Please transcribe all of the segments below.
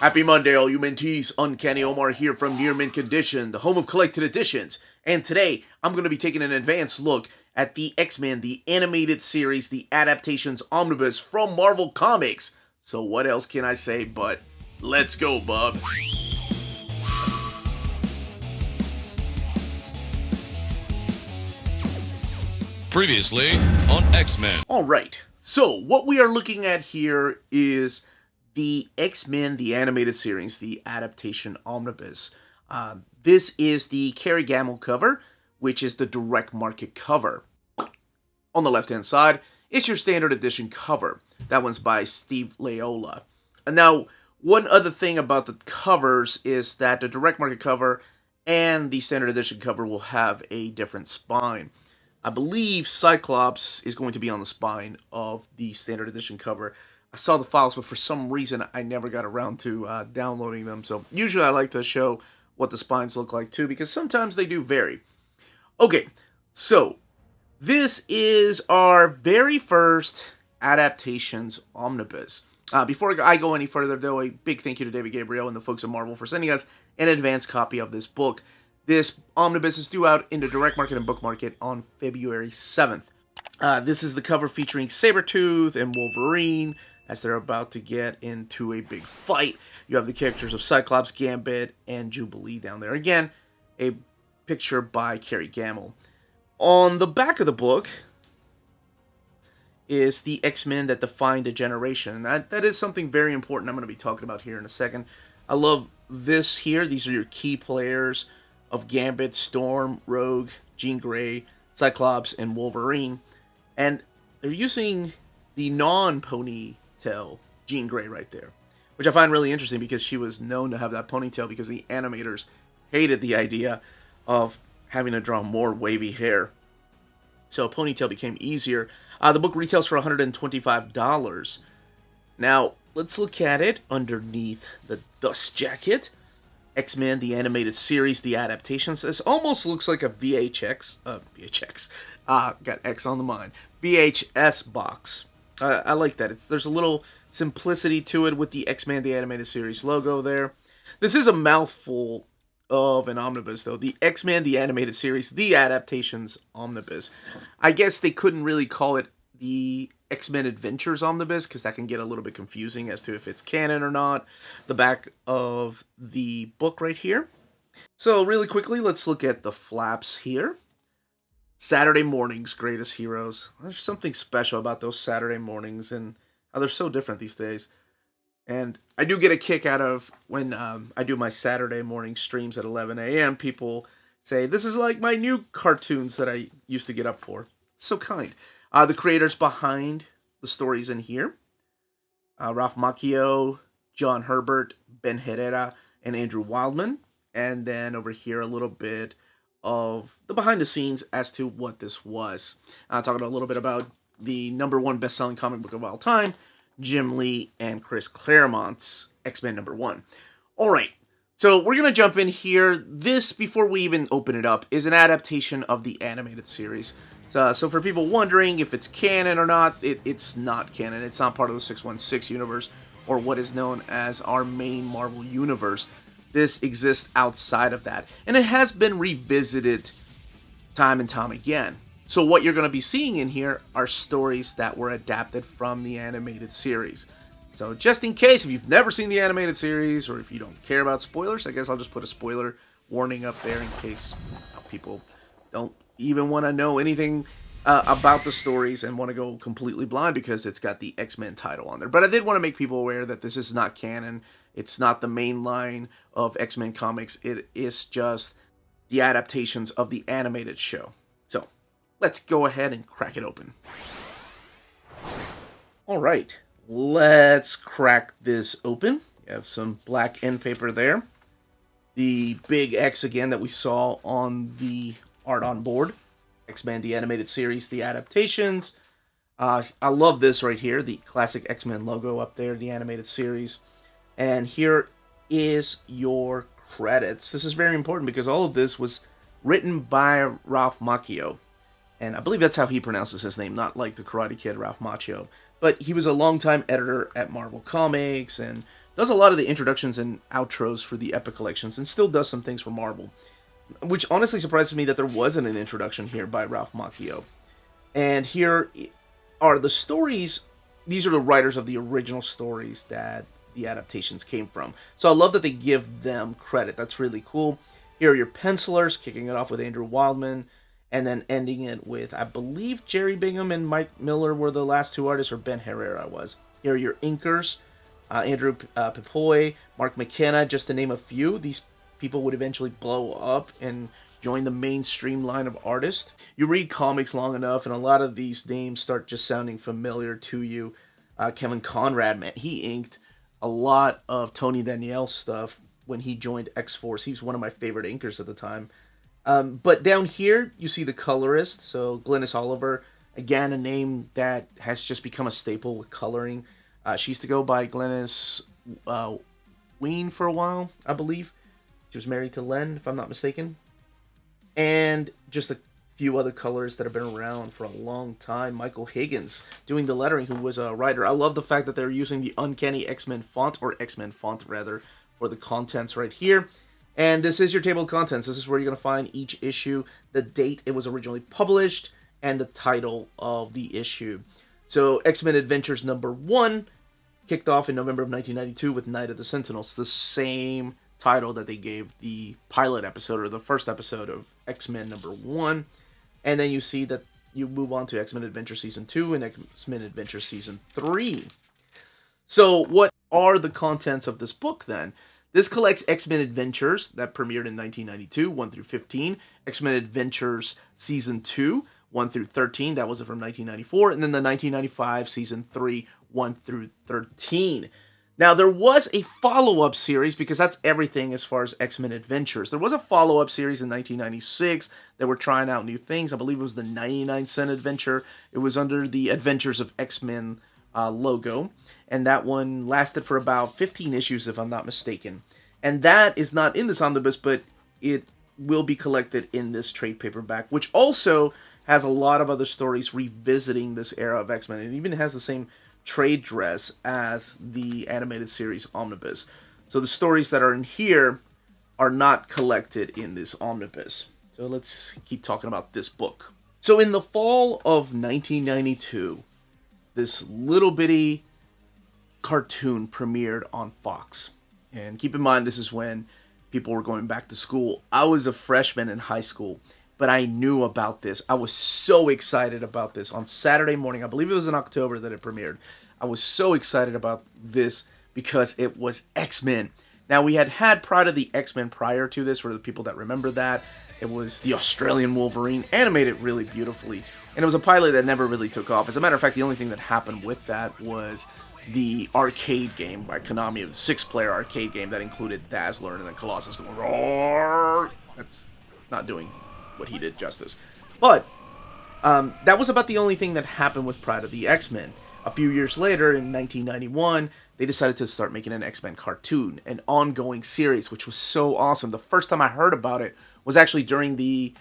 Happy Monday, all you mentees. Uncanny Omar here from Near Mint Condition, the home of collected editions. And today, I'm going to be taking an advanced look at the X-Men, the animated series, the Adaptations Omnibus from Marvel Comics. So what else can I say but, let's go, bub. Previously on X-Men. Alright, so what we are looking at here is the X-Men, the animated series, the Adaptation Omnibus. This is the Kerry Gamble cover, which is the direct market cover. On the left-hand side, it's your standard edition cover. That one's by Steve Laiola. And now, one other thing about the covers is that the direct market cover and the standard edition cover will have a different spine. I believe Cyclops is going to be on the spine of the standard edition cover. I saw the files, but for some reason I never got around to downloading them. So usually I like to show what the spines look like too, because sometimes they do vary. Okay, so this is our very first Adaptations Omnibus. Before I go any further, though, a big thank you to David Gabriel and the folks at Marvel for sending us an advance copy of this book. This omnibus is due out in the direct market and book market on February 7th. This is the cover featuring Sabretooth and Wolverine as they're about to get into a big fight. You have the characters of Cyclops, Gambit, and Jubilee down there. Again, a picture by Kerry Gamble. On the back of the book is the X-Men that defined a generation. And that is something very important I'm going to be talking about here in a second. I love this here. These are your key players of Gambit, Storm, Rogue, Jean Grey, Cyclops, and Wolverine. And they're using the non-ponytail Jean Grey right there, which I find really interesting because she was known to have that ponytail because the animators hated the idea of having to draw more wavy hair. So a ponytail became easier. The book retails for $125. Now, let's look at it underneath the dust jacket. X-Men, the animated series, the adaptations. This almost looks like a got X on the mind. VHS box. I like that. There's a little simplicity to it with the X-Men, the animated series logo there. This is a mouthful of an omnibus, though. The X-Men, the animated series, the Adaptations Omnibus. I guess they couldn't really call it the X-Men Adventures Omnibus, because that can get a little bit confusing as to if it's canon or not. The back of the book right here. So really quickly, let's look at the flaps here. Saturday mornings, greatest heroes. There's something special about those Saturday mornings and how they're so different these days. And I do get a kick out of when I do my Saturday morning streams at 11 a.m. People say, this is like my new cartoons that I used to get up for. It's so kind. The creators behind the stories in here. Ralph Macchio, John Herbert, Ben Herrera, and Andrew Wildman. And then over here a little bit of the behind the scenes as to what this was. Talking a little bit about the #1 best-selling comic book of all time, Jim Lee and Chris Claremont's X-Men #1. Alright, so we're going to jump in here. This, before we even open it up, is an adaptation of the animated series. So for people wondering if it's canon or not, it's not canon. It's not part of the 616 universe, or what is known as our main Marvel universe. This exists outside of that. And it has been revisited time and time again. So what you're going to be seeing in here are stories that were adapted from the animated series. So just in case, if you've never seen the animated series, or if you don't care about spoilers, I guess I'll just put a spoiler warning up there in case people don't even want to know anything about the stories and want to go completely blind because it's got the X-Men title on there. But I did want to make people aware that this is not canon. It's not the main line of X-Men comics. It is just the adaptations of the animated show. So let's go ahead and crack it open. Alright, let's crack this open. You have some black end paper there. The big X again that we saw on the art on board. X-Men, the animated series, the adaptations. I love this right here, the classic X-Men logo up there, the animated series. And here is your credits. This is very important because all of this was written by Ralph Macchio. And I believe that's how he pronounces his name, not like the Karate Kid, Ralph Macchio. But he was a longtime editor at Marvel Comics and does a lot of the introductions and outros for the Epic collections, and still does some things for Marvel. Which honestly surprises me that there wasn't an introduction here by Ralph Macchio. And here are the stories. These are the writers of the original stories that the adaptations came from. So I love that they give them credit. That's really cool. Here are your pencilers, kicking it off with Andrew Wildman, and then ending it with, I believe, Jerry Bingham and Mike Miller were the last two artists, or Ben Herrera was. Here are your inkers, Andrew Pipoy, Mark McKenna, just to name a few. These people would eventually blow up and join the mainstream line of artists. You read comics long enough, and a lot of these names start just sounding familiar to you. Kevin Conrad, man, he inked a lot of Tony Danielle stuff when he joined X-Force. He was one of my favorite inkers at the time. But down here, you see the colorist, so Glynis Oliver, again, a name that has just become a staple with coloring. She used to go by Glynis Ween for a while, I believe. She was married to Len, if I'm not mistaken. And just a few other colorists that have been around for a long time. Michael Higgins doing the lettering, who was a writer. I love the fact that they're using the Uncanny X-Men font, or X-Men font rather, for the contents right here. And this is your table of contents. This is where you're going to find each issue, the date it was originally published, and the title of the issue. So X-Men Adventures number 1 kicked off in November of 1992 with Night of the Sentinels, the same title that they gave the pilot episode, or the first episode of X-Men number 1. And then you see that you move on to X-Men Adventure Season 2 and X-Men Adventure Season 3. So what are the contents of this book then? This collects X-Men Adventures that premiered in 1992, 1 through 15. X-Men Adventures Season 2, 1 through 13. That was from 1994. And then the 1995 Season 3, 1 through 13. Now, there was a follow-up series, because that's everything as far as X-Men Adventures. There was a follow-up series in 1996 that were trying out new things. I believe it was the 99-cent adventure. It was under the Adventures of X-Men logo. And that one lasted for about 15 issues, if I'm not mistaken. And that is not in this omnibus, but it will be collected in this trade paperback, which also has a lot of other stories revisiting this era of X-Men. It even has the same trade dress as the animated series omnibus. So the stories that are in here are not collected in this omnibus. So let's keep talking about this book. So in the fall of 1992, this little bitty cartoon premiered on Fox. And keep in mind, this is when people were going back to school. I was a freshman in high school, but I knew about this. I was so excited about this. On Saturday morning, I believe it was in October that it premiered. I was so excited about this because it was X-Men. Now, we had Pride of the X-Men prior to this, for the people that remember that. It was the Australian Wolverine, animated really beautifully. And it was a pilot that never really took off. As a matter of fact, the only thing that happened with that was the arcade game by Konami, a 6-player arcade game that included Dazzler and then Colossus going, roar. That's not doing what he did justice. But that was about the only thing that happened with Pride of the X-Men. A few years later, in 1991, they decided to start making an X-Men cartoon, an ongoing series, which was so awesome. The first time I heard about it was actually during the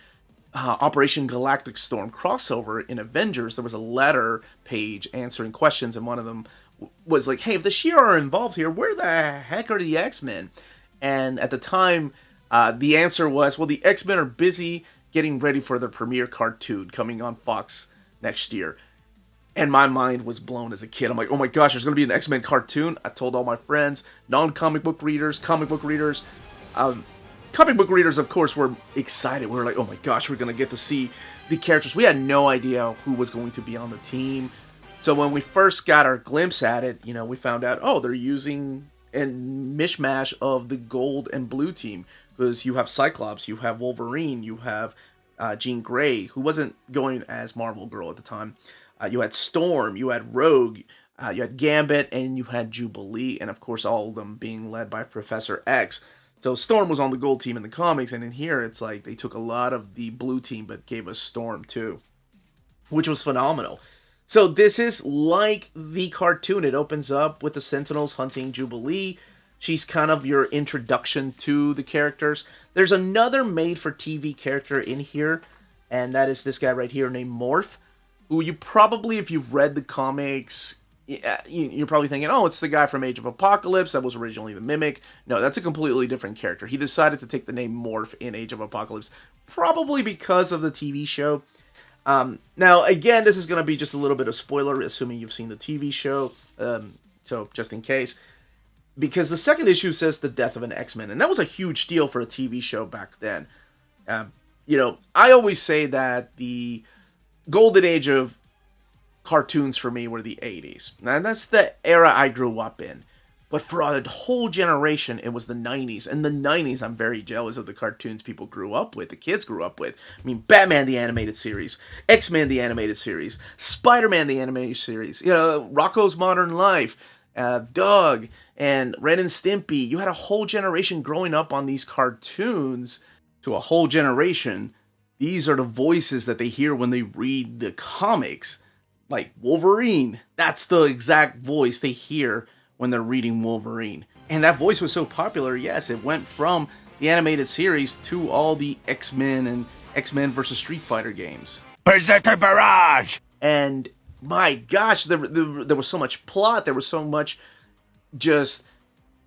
Operation Galactic Storm crossover in Avengers. There was a letter page answering questions, and one of them was like, hey, if the Shi'ar are involved here, where the heck are the X-Men? And at the time, the answer was, well, the X-Men are busy getting ready for their premiere cartoon coming on Fox next year. And my mind was blown as a kid. I'm like, oh my gosh, there's going to be an X-Men cartoon. I told all my friends, non-comic book readers, comic book readers. Comic book readers, of course, were excited. We were like, oh my gosh, we're going to get to see the characters. We had no idea who was going to be on the team. So when we first got our glimpse at it, we found out, oh, they're using a mishmash of the gold and blue team. Because you have Cyclops, you have Wolverine, you have Jean Grey, who wasn't going as Marvel Girl at the time. You had Storm, you had Rogue, you had Gambit, and you had Jubilee, and of course all of them being led by Professor X. So Storm was on the gold team in the comics, and in here it's like they took a lot of the blue team but gave us Storm too, which was phenomenal. So this is like the cartoon. It opens up with the Sentinels hunting Jubilee. She's kind of your introduction to the characters. There's another made-for-TV character in here, and that is this guy right here named Morph, who you probably, if you've read the comics, Yeah, you're probably thinking, oh, it's the guy from Age of Apocalypse that was originally the Mimic. No, that's a completely different character. He decided to take the name Morph in Age of Apocalypse, probably because of the TV show. Now, again, this is going to be just a little bit of spoiler, assuming you've seen the TV show, so just in case. Because the second issue says the death of an X-Men, and that was a huge deal for a TV show back then. I always say that the golden age of cartoons for me were the 80s. And that's the era I grew up in. But for a whole generation, it was the 90s. And the 90s, I'm very jealous of the cartoons people grew up with, the kids grew up with. I mean, Batman the Animated Series, X-Men the Animated Series, Spider-Man the Animated Series, Rocko's Modern Life, Doug, and Ren and Stimpy. You had a whole generation growing up on these cartoons. To a whole generation, these are the voices that they hear when they read the comics. Like Wolverine, that's the exact voice they hear when they're reading Wolverine. And that voice was so popular, yes, it went from the animated series to all the X-Men and X-Men vs. Street Fighter games. Berserker Barrage! And my gosh, there was so much plot, there was so much just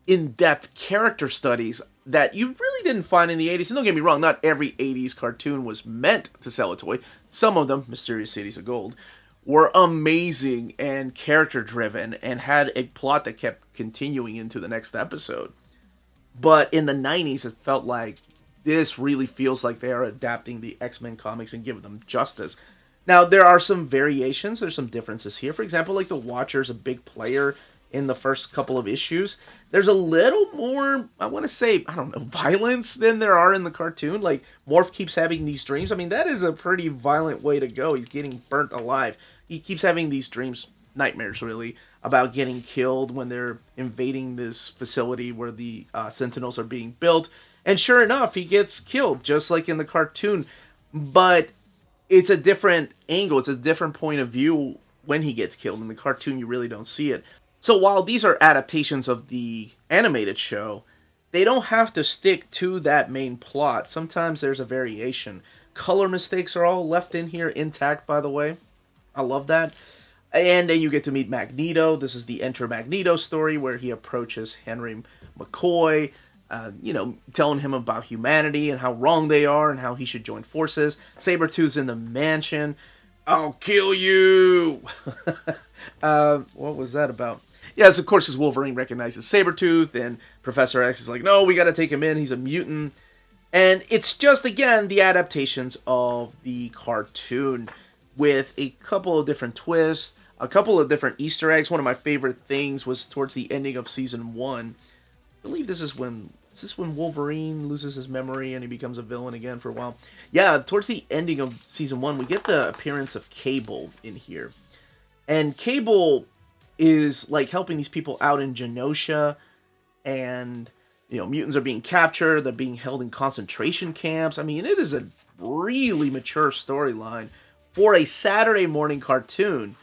in-depth character studies that you really didn't find in the 80s. And don't get me wrong, not every 80s cartoon was meant to sell a toy. Some of them, Mysterious Cities of Gold, were amazing and character-driven and had a plot that kept continuing into the next episode. But in the 90s, it felt like this really feels like they are adapting the X-Men comics and giving them justice. Now, there are some variations. There's some differences here. For example, like the Watcher's a big player in the first couple of issues. There's a little more, I want to say, violence than there are in the cartoon. Like, Morph keeps having these dreams. I mean, that is a pretty violent way to go. He's getting burnt alive. He keeps having these dreams, nightmares really, about getting killed when they're invading this facility where the Sentinels are being built. And sure enough, he gets killed, just like in the cartoon. But it's a different angle. It's a different point of view when he gets killed. In the cartoon, you really don't see it. So while these are adaptations of the animated show, they don't have to stick to that main plot. Sometimes there's a variation. Color mistakes are all left in here intact, by the way. I love that. And then you get to meet Magneto. This is the Enter Magneto story where he approaches Henry McCoy, telling him about humanity and how wrong they are and how he should join forces. Sabretooth's in the mansion. I'll kill you! What was that about? Yes, of course, as Wolverine recognizes Sabretooth, and Professor X is like, no, we gotta take him in, he's a mutant. And it's just, again, the adaptations of the cartoon with a couple of different twists, a couple of different Easter eggs. One of my favorite things was towards the ending of Season 1. I believe this is when Wolverine loses his memory and he becomes a villain again for a while. Yeah, towards the ending of Season 1, we get the appearance of Cable in here. And Cable is like helping these people out in Genosha, and mutants are being captured, they're being held in concentration camps. I mean, it is a really mature storyline for a Saturday morning cartoon,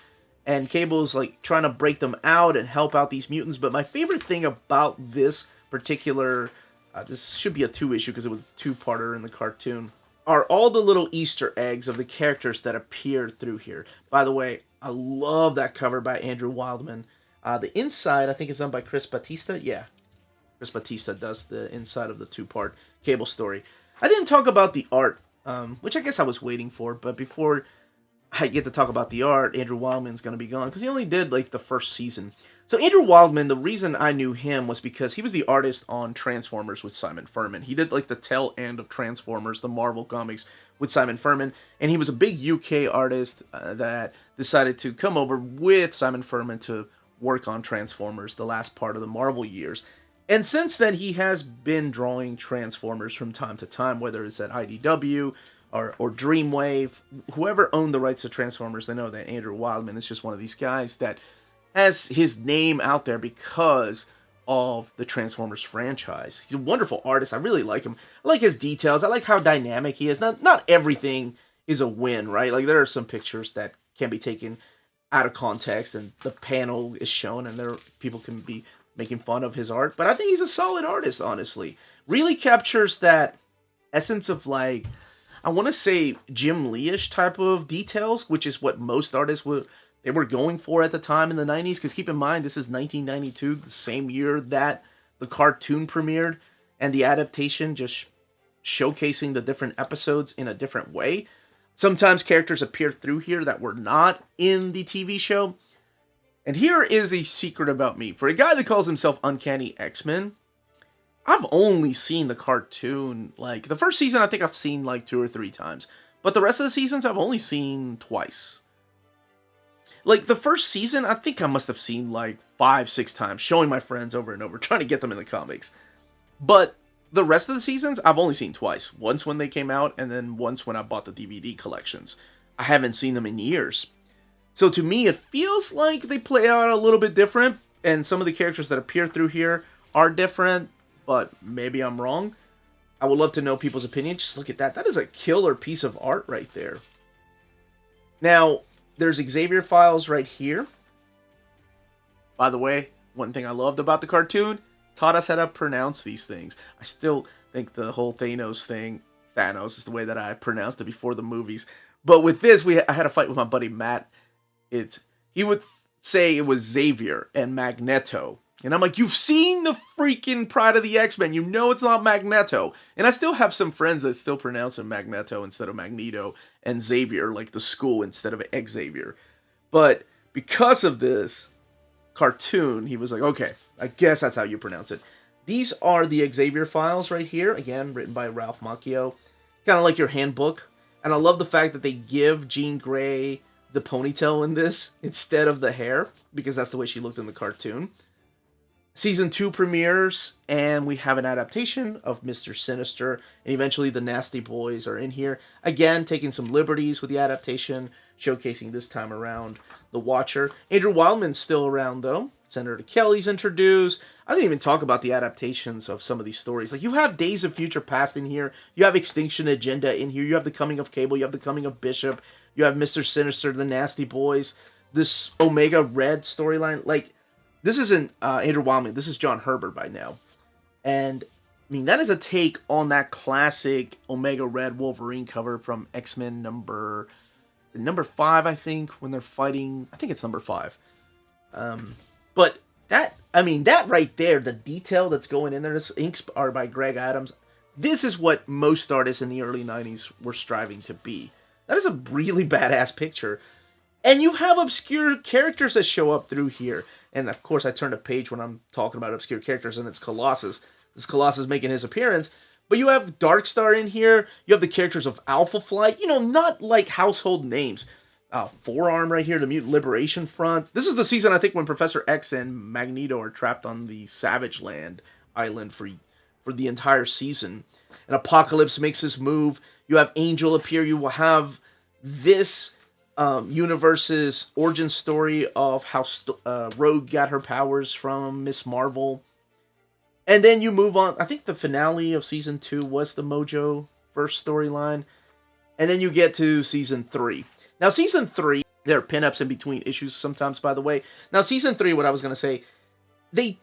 and Cable's like trying to break them out and help out these mutants. But my favorite thing about this particular this should be a 2-issue because it was a 2-parter in the cartoon, are all the little Easter eggs of the characters that appeared through here. By the way, I love that cover by Andrew Wildman. The inside, I think, is done by Chris Batista. Yeah, Chris Batista does the inside of the 2-part Cable story. I didn't talk about the art, which I guess I was waiting for. But before I get to talk about the art, Andrew Wildman's going to be gone because he only did like the first season. So Andrew Wildman, the reason I knew him was because he was the artist on Transformers with Simon Furman. He did like the tail end of Transformers, the Marvel comics, with Simon Furman, and he was a big UK artist that decided to come over with Simon Furman to work on Transformers, the last part of the Marvel years. And since then, he has been drawing Transformers from time to time, whether it's at IDW or Dreamwave. Whoever owned the rights to Transformers, they know that Andrew Wildman is just one of these guys that has his name out there because of the Transformers franchise. He's a wonderful artist. I really like him. I like his details. I like how dynamic he is. Not everything is a win, right? Like, there are some pictures that can be taken out of context and the panel is shown and people can be making fun of his art. But I think he's a solid artist, honestly. Really captures that essence of, like, I want to say Jim Lee-ish type of details, which is what most artists would they were going for at the time in the 90s. Because keep in mind, this is 1992, the same year that the cartoon premiered, and the adaptation just showcasing the different episodes in a different way. Sometimes characters appear through here that were not in the TV show. And here is a secret about me. For a guy that calls himself Uncanny X-Men, I've only seen the cartoon, like, the first season I think I've seen like 2 or 3 times. But the rest of the seasons I've only seen twice. Like, the first season, I think I must have seen like 5, 6 times, showing my friends over and over, trying to get them in the comics. But the rest of the seasons, I've only seen twice. Once when they came out, and then once when I bought the DVD collections. I haven't seen them in years. So to me, it feels like they play out a little bit different, and some of the characters that appear through here are different, but maybe I'm wrong. I would love to know people's opinion. Just look at that. That is a killer piece of art right there. Now, there's Xavier files right here. By the way, one thing I loved about the cartoon, taught us how to pronounce these things. I still think the whole Thanos is the way that I pronounced it before the movies. But with this, I had a fight with my buddy Matt. He would say it was Xavier and Magneto. And I'm like, you've seen the freaking Pride of the X-Men. You know it's not Magneto. And I still have some friends that still pronounce him Magneto instead of Magneto, and Xavier, like the school, instead of Xavier. But because of this cartoon, he was like, okay, I guess that's how you pronounce it. These are the Xavier files right here. Again, written by Ralph Macchio. Kind of like your handbook. And I love the fact that they give Jean Grey the ponytail in this instead of the hair, because that's the way she looked in the cartoon. Season 2 premieres, and we have an adaptation of Mr. Sinister, and eventually the Nasty Boys are in here. Again, taking some liberties with the adaptation, showcasing this time around the Watcher. Andrew Wildman's still around, though. Senator Kelly's introduced. I didn't even talk about the adaptations of some of these stories. Like, you have Days of Future Past in here. You have Extinction Agenda in here. You have the coming of Cable. You have the coming of Bishop. You have Mr. Sinister, the Nasty Boys. This Omega Red storyline. Like, this isn't Andrew Wildman. This is John Herbert by now. And, I mean, that is a take on that classic Omega Red Wolverine cover from X-Men number 5, I think, when they're fighting. I think it's number 5. But that right there, the detail that's going in there, this inks are by Greg Adams. This is what most artists in the early 90s were striving to be. That is a really badass picture. And you have obscure characters that show up through here. And of course, I turned a page when I'm talking about obscure characters, and it's Colossus. This Colossus making his appearance. But you have Darkstar in here. You have the characters of Alpha Flight. You know, not like household names. Forearm right here, the Mutant Liberation Front. This is the season, I think, when Professor X and Magneto are trapped on the Savage Land island for the entire season. And Apocalypse makes his move. You have Angel appear. You will have this universe's origin story of how Rogue got her powers from Miss Marvel. And then you move on. I think the finale of Season 2 was the Mojo Verse storyline. And then you get to Season 3. Now, Season 3, there are pinups in between issues sometimes, by the way. Now, Season 3, what I was going to say, they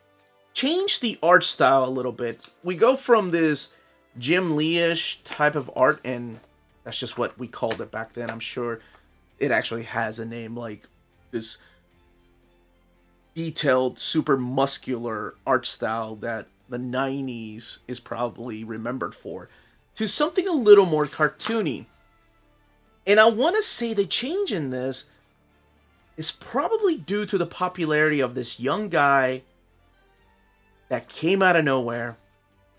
changed the art style a little bit. We go from this Jim Lee-ish type of art, and that's just what we called it back then. I'm sure it actually has a name, like this detailed, super muscular art style that the 90s is probably remembered for, to something a little more cartoony. And I want to say the change in this is probably due to the popularity of this young guy that came out of nowhere.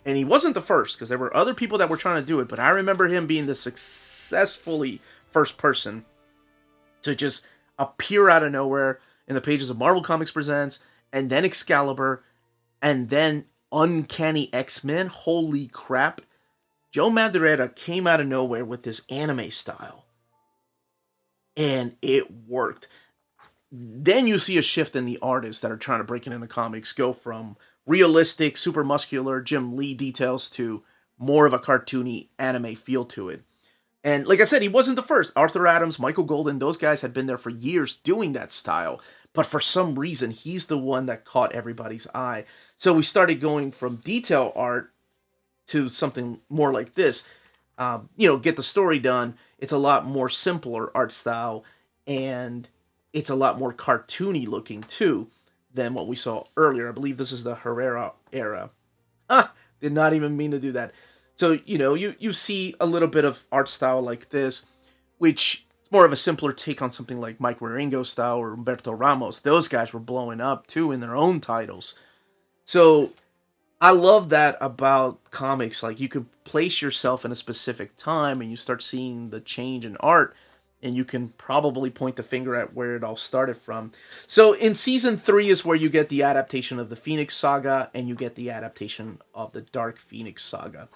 And he wasn't the first, because there were other people that were trying to do it, but I remember him being the successfully first person to just appear out of nowhere in the pages of Marvel Comics Presents, and then Excalibur, and then Uncanny X-Men. Holy crap. Joe Madureira came out of nowhere with this anime style. And it worked. Then you see a shift in the artists that are trying to break it into comics, go from realistic, super muscular Jim Lee details to more of a cartoony anime feel to it. And like I said, he wasn't the first. Arthur Adams, Michael Golden, those guys had been there for years doing that style. But for some reason, he's the one that caught everybody's eye. So we started going from detail art to something more like this. Get the story done. It's a lot more simpler art style. And it's a lot more cartoony looking too than what we saw earlier. I believe this is the Herrera era. Did not even mean to do that. So, you see a little bit of art style like this, which is more of a simpler take on something like Mike Wieringo style or Humberto Ramos. Those guys were blowing up too in their own titles. So I love that about comics. Like, you can place yourself in a specific time and you start seeing the change in art, and you can probably point the finger at where it all started from. So in season 3 is where you get the adaptation of the Phoenix Saga, and you get the adaptation of the Dark Phoenix Saga.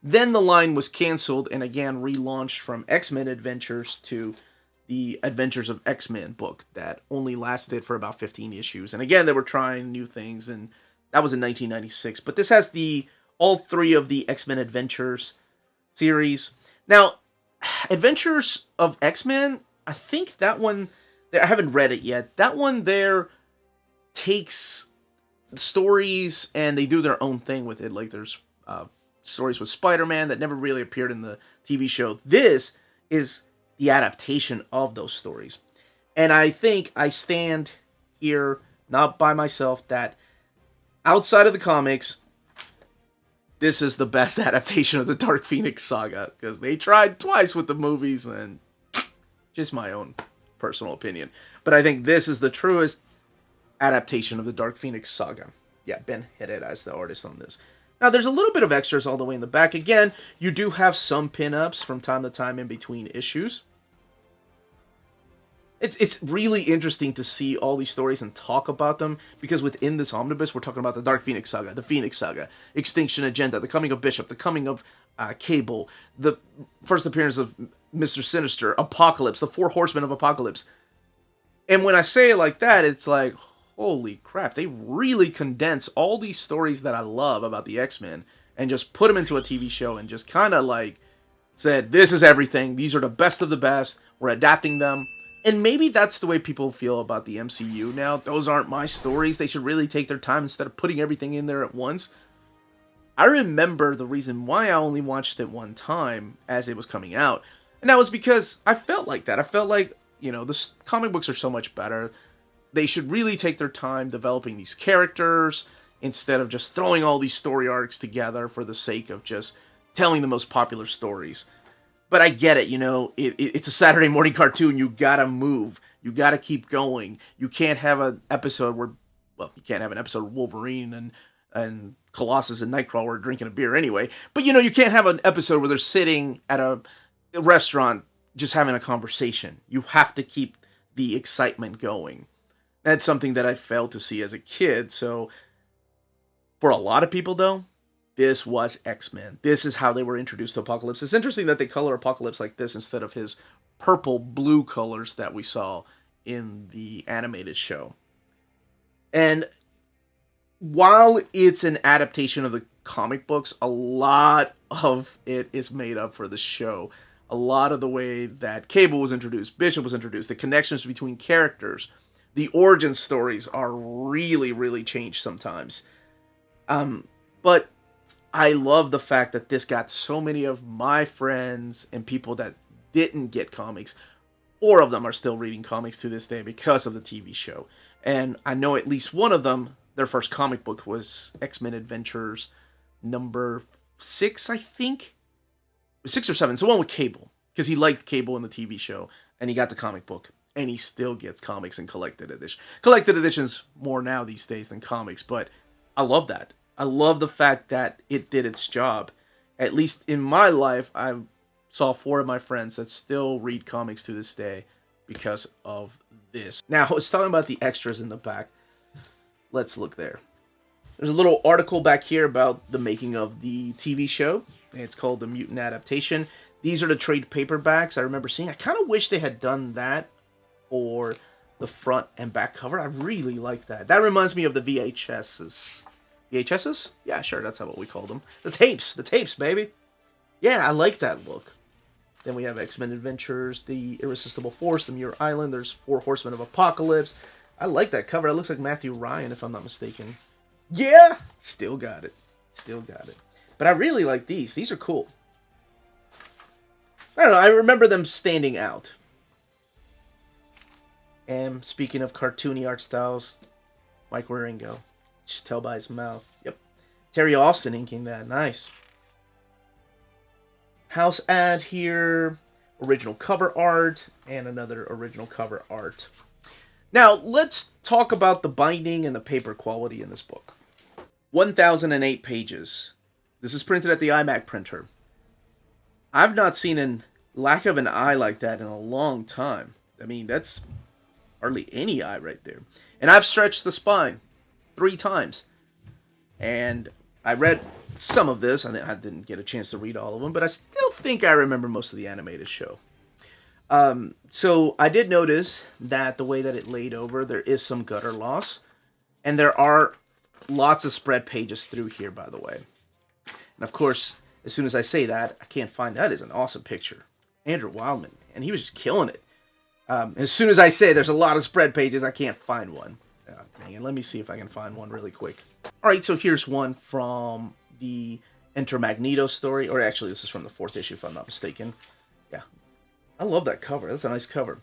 Then the line was canceled and again relaunched from X-Men Adventures to the Adventures of X-Men book that only lasted for about 15 issues. And again, they were trying new things, and that was in 1996. But this has all 3 of the X-Men Adventures series. Now, Adventures of X-Men, I think that one, I haven't read it yet. That one there takes stories and they do their own thing with it. Like, there's stories with Spider-Man that never really appeared in the TV show. This is the adaptation of those stories. And I think I stand here, not by myself, that outside of the comics, this is the best adaptation of the Dark Phoenix Saga, because they tried twice with the movies, and just my own personal opinion. But I think this is the truest adaptation of the Dark Phoenix Saga. Yeah, Ben Headed as the artist on this. Now, there's a little bit of extras all the way in the back. Again, you do have some pin-ups from time to time in between issues. It's really interesting to see all these stories and talk about them, because within this omnibus, we're talking about the Dark Phoenix Saga, the Phoenix Saga, X-tinction Agenda, the coming of Bishop, the coming of Cable, the first appearance of Mr. Sinister, Apocalypse, the 4 Horsemen of Apocalypse. And when I say it like that, it's like, holy crap, they really condense all these stories that I love about the X-Men and just put them into a TV show and just kind of like said, this is everything. These are the best of the best. We're adapting them. And maybe that's the way people feel about the MCU now. Those aren't my stories. They should really take their time instead of putting everything in there at once. I remember the reason why I only watched it one time as it was coming out. And that was because I felt like that. I felt like, the comic books are so much better. They should really take their time developing these characters instead of just throwing all these story arcs together for the sake of just telling the most popular stories. But I get it, it's a Saturday morning cartoon. You gotta move. You gotta keep going. You can't have an episode where, you can't have an episode of Wolverine and Colossus and Nightcrawler drinking a beer anyway. But, you can't have an episode where they're sitting at a restaurant just having a conversation. You have to keep the excitement going. That's something that I failed to see as a kid. So, for a lot of people, though, this was X-Men. This is how they were introduced to Apocalypse. It's interesting that they color Apocalypse like this instead of his purple-blue colors that we saw in the animated show. And while it's an adaptation of the comic books, a lot of it is made up for the show. A lot of the way that Cable was introduced, Bishop was introduced, the connections between characters, the origin stories are really, really changed sometimes. But I love the fact that this got so many of my friends and people that didn't get comics. 4 of them are still reading comics to this day because of the TV show. And I know at least one of them, their first comic book was X-Men Adventures number 6, I think. 6 or 7. It's the one with Cable. Because he liked Cable in the TV show. And he got the comic book. And he still gets comics in collected edition. Collected editions more now these days than comics. But I love that. I love the fact that it did its job. At least in my life, I saw 4 of my friends that still read comics to this day because of this. Now, I was talking about the extras in the back. Let's look there. There's a little article back here about the making of the TV show. It's called The Mutant Adaptation. These are the trade paperbacks I remember seeing. I kind of wish they had done that for the front and back cover. I really like that. That reminds me of the VHSs. VHSs? Yeah, sure, that's what we called them. The tapes, baby. Yeah, I like that look. Then we have X-Men Adventures, The Irresistible Force, The Muir Island. There's 4 Horsemen of Apocalypse. I like that cover. It looks like Matthew Ryan, if I'm not mistaken. Yeah! Still got it. But I really like these. These are cool. I don't know, I remember them standing out. And speaking of cartoony art styles, Mike Wieringo. Just tell by his mouth. Yep. Terry Austin inking that. Nice. House ad here. Original cover art. And another original cover art. Now, let's talk about the binding and the paper quality in this book. 1,008 pages. This is printed at the iMac printer. I've not seen a lack of an eye like that in a long time. I mean, that's hardly any eye right there. And I've stretched the spine 3 times. And I read some of this. I didn't get a chance to read all of them, but I still think I remember most of the animated show. So I did notice that the way that it laid over, there is some gutter loss. And there are lots of spread pages through here, by the way. And of course, as soon as I say that, I can't find that is an awesome picture. Andrew Wildman, and he was just killing it. As soon as I say there's a lot of spread pages, I can't find one. Dang it, let me see if I can find one really quick. Alright, so here's one from the Enter Magneto story. Or actually, this is from the 4th issue, if I'm not mistaken. Yeah. I love that cover. That's a nice cover.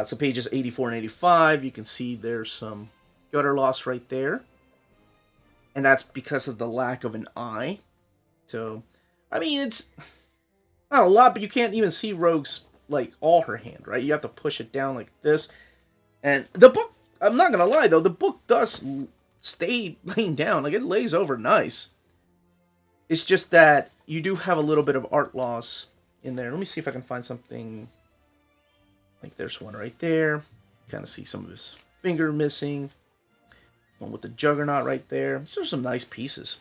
So pages 84 and 85, you can see there's some gutter loss right there. And that's because of the lack of an eye. So, I mean, it's not a lot, but you can't even see Rogue's, like, all her hand, right? You have to push it down like this. And the book, I'm not going to lie, though, the book does stay laying down. Like, it lays over nice. It's just that you do have a little bit of art loss in there. Let me see if I can find something. Like, there's one right there. Kind of see some of his finger missing. One with the Juggernaut right there. These are some nice pieces.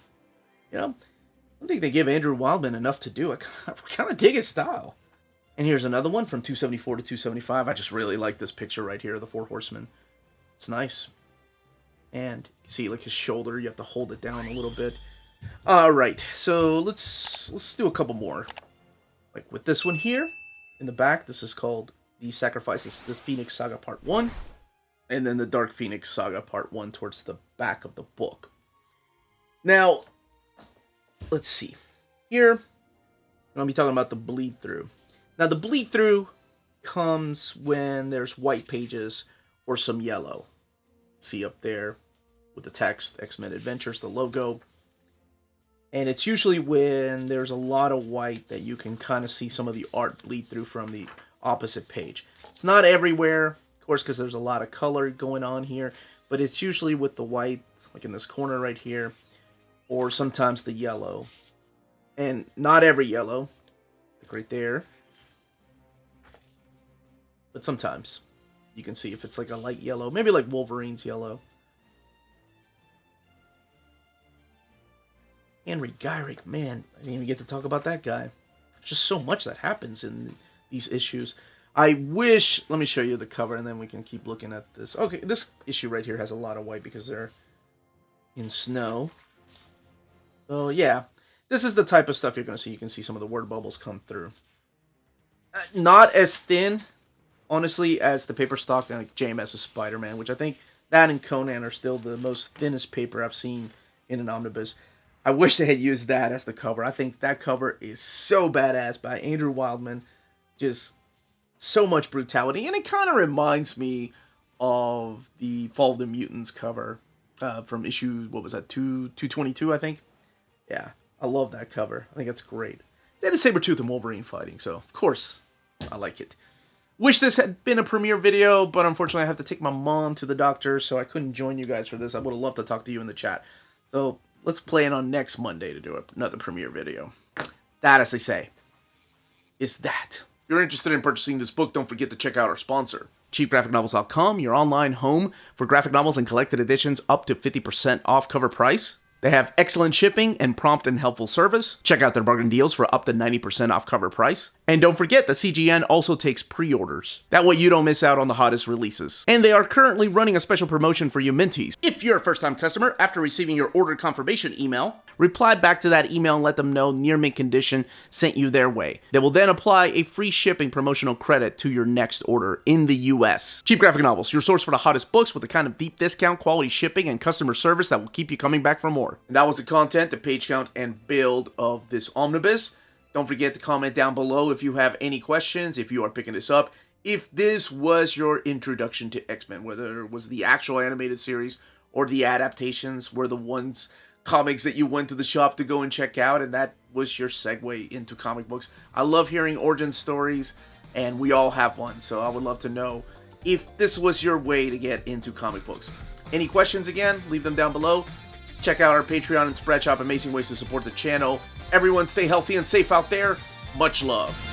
You know? I don't think they give Andrew Wildman enough to do. I kind of dig his style. And here's another one from 274 to 275. I just really like this picture right here of the 4 Horsemen. It's nice. And you see, like, his shoulder, you have to hold it down a little bit. Alright, so let's do a couple more. Like with this one here, in the back, this is called The Sacrifices, the Phoenix Saga Part 1. And then the Dark Phoenix Saga Part 1 towards the back of the book. Now, let's see. Here, I'm going to be talking about the bleed through. Now, the bleed through comes when there's white pages or some yellow. See up there with the text, X-Men Adventures, the logo. And it's usually when there's a lot of white that you can kind of see some of the art bleed through from the opposite page. It's not everywhere, of course, because there's a lot of color going on here. But it's usually with the white, like in this corner right here. Or sometimes the yellow. And not every yellow, like right there. But sometimes you can see if it's like a light yellow, maybe like Wolverine's yellow. Henry Gyrick, man, I didn't even get to talk about that guy. There's just so much that happens in these issues. I wish, let me show you the cover and then we can keep looking at this. Okay, this issue right here has a lot of white because they're in snow. So yeah, this is the type of stuff you're going to see. You can see some of the word bubbles come through. Not as thin, honestly, as the paper stock like JMS's Spider-Man, which I think that and Conan are still the most thinnest paper I've seen in an omnibus. I wish they had used that as the cover. I think that cover is so badass by Andrew Wildman. Just so much brutality. And it kind of reminds me of the Fall of the Mutants cover from issue, what was that, 222, I think? Yeah, I love that cover. I think it's great. They had a Sabretooth and Wolverine fighting, so of course I like it. Wish this had been a premiere video, but unfortunately I have to take my mom to the doctor, so I couldn't join you guys for this. I would have loved to talk to you in the chat. So let's plan on next Monday to do another premiere video. That, as they say, is that. If you're interested in purchasing this book, don't forget to check out our sponsor, cheapgraphicnovels.com, your online home for graphic novels and collected editions up to 50% off cover price. They have excellent shipping and prompt and helpful service. Check out their bargain deals for up to 90% off cover price. And don't forget that CGN also takes pre-orders. That way you don't miss out on the hottest releases. And they are currently running a special promotion for you Minties. If you're a first-time customer, after receiving your order confirmation email, reply back to that email and let them know Near Mint Condition sent you their way. They will then apply a free shipping promotional credit to your next order in the US. Cheap Graphic Novels, your source for the hottest books with the kind of deep discount, quality shipping, and customer service that will keep you coming back for more. And that was the content, the page count, and build of this omnibus. Don't forget to comment down below if you have any questions, if you are picking this up if this was your introduction to X-Men, whether it was the actual animated series or the adaptations were the ones comics that you went to the shop to go and check out, and that was your segue into comic books. I love hearing origin stories, and we all have one, so I would love to know if this was your way to get into comic books. Any questions, again, leave them down below. Check out our Patreon and Spread Shop, amazing ways to support the channel. Everyone stay healthy and safe out there. Much love.